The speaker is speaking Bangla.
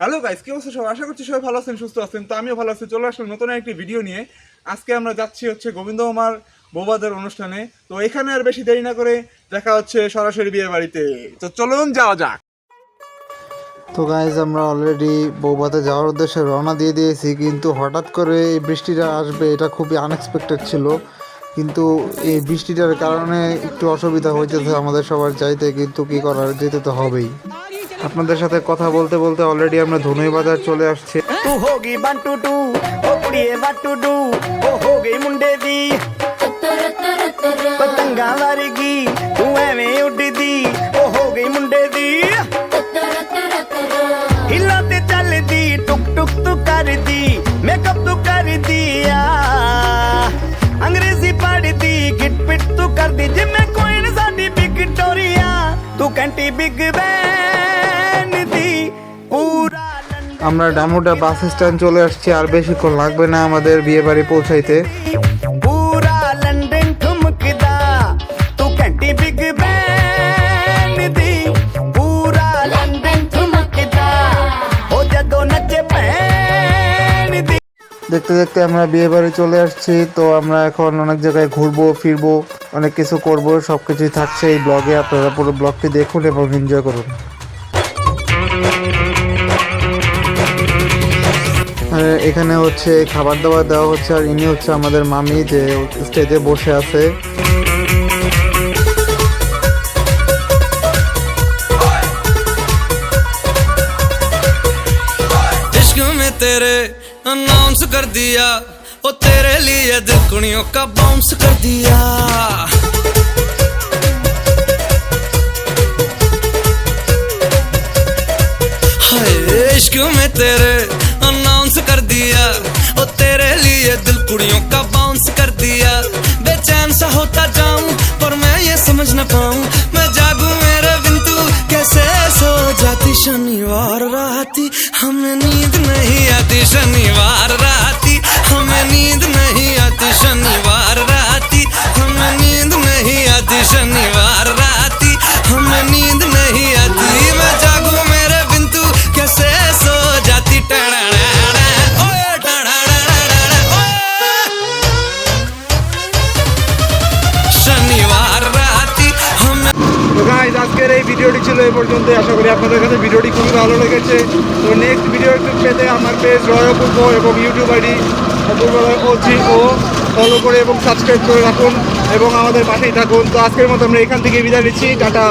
হ্যালো গাইস, কি অবস্থা সবাই? আশা করছি সবাই ভালো আছেন, সুস্থ আছেন। তো আমিও ভালো আছি। চলে আসলাম নতুন একটি ভিডিও নিয়ে। আজকে আমরা যাচ্ছি গোবিন্দ মামার বৌবাদের অনুষ্ঠানে। তো এখানে আর বেশি দেরি না করে দেখা হচ্ছে সরাসরি বিয়ে বাড়িতে। তো চলুন যাওয়া যাক। তো গাইজ আমরা অলরেডি বৌবাতে যাওয়ার উদ্দেশ্যে রওনা দিয়ে দিয়েছি, কিন্তু হঠাৎ করে এই বৃষ্টিটা আসবে এটা খুবই আনএক্সপেক্টেড ছিল। কিন্তু এই বৃষ্টিটার কারণে একটু অসুবিধা হয়েছে আমাদের সবার যাইতে, কিন্তু কি করার, যেতে তো হবেই। আপনাদের সাথে কথা বলতে বলতে অলরেডি আমরা ধনুই বাজার চলে আসছি। तू होगी 1 2 2 ओ कुड़िए व्हाट टू डू ओ हो गई मुंडे दी पतंगा वर्गी तू एवें उड़दी ओ हो गई मुंडे दी हिला ते चलदी टुक टुक तू करदी मेकअप तू कर दिया अंग्रेजी पढ़दी गिट पिट तू कर दी जिम्मे कोई न साडी विक्टोरिया तू कंटी बिग बैन दी पूरा আমরা ডামুডা বাস স্ট্যান্ড চলে আসছি, আর বেশিক্ষণ লাগবে না আমাদের বিয়ে বাড়ি পৌঁছাইতে। पूरा लंदन ठुमकदा तू घंटी बिग बैन दी पूरा लंदन ठुमकदा ओ जदों नचे भैन दी। দেখতে দেখতে আমরা বিয়ে বাড়ি চলে আসছি। তো আমরা এখন অনেক জায়গায় ঘুরবো ফিরবো, অনেক কিছু করবো, সব কিছুই থাকছে এই ব্লগে। আপনারা পুরো ব্লগটি দেখুন এবং এনজয় করুন। এখানে হচ্ছে খাবার দাবার দেওয়া হচ্ছে, আর ইনি হচ্ছে আমাদের মামি যে স্টেজে বসে আছে। इश्क में तेरे अनाउंस कर दिया ओ तेरे लिए दिल कुड़ियों का बाउंस कर दिया हाय इश्क में तेरे अनाउंस कर दिया ओ तेरे लिए दिल कुड़ियों का बाउंस कर दिया बेचैन सा होता जाऊं पर मैं ये समझ न पाऊं मैं जागूं मेरे बिन तू कैसे सो जाती शनिवार राती हमें नींद नहीं आती शनिवार राती हमें नींद नहीं आती शनिवार राती हमें नींद नहीं आती शनिवार राती हमें नींद नहीं आती मैं जागूं मेरे बिन तू कैसे सो जाती ओए शनिवार राती हमें। তো গাইস, আজকের এই ভিডিওটি ছিল এই পর্যন্তই। আশা করি আপনাদের কাছে ভিডিওটি খুবই ভালো লেগেছে। তো নেক্সট ভিডিও পেতে আমার পেজ রয় অপূর্ব এবং ইউটিউব আইডি অপূর্ব রয় OGO ফলো করে এবং সাবস্ক্রাইব করে রাখুন এবং আমাদের পাশেই থাকুন। তো আজকের মতো আমরা এখান থেকে বিদায় নিচ্ছি। টাটা।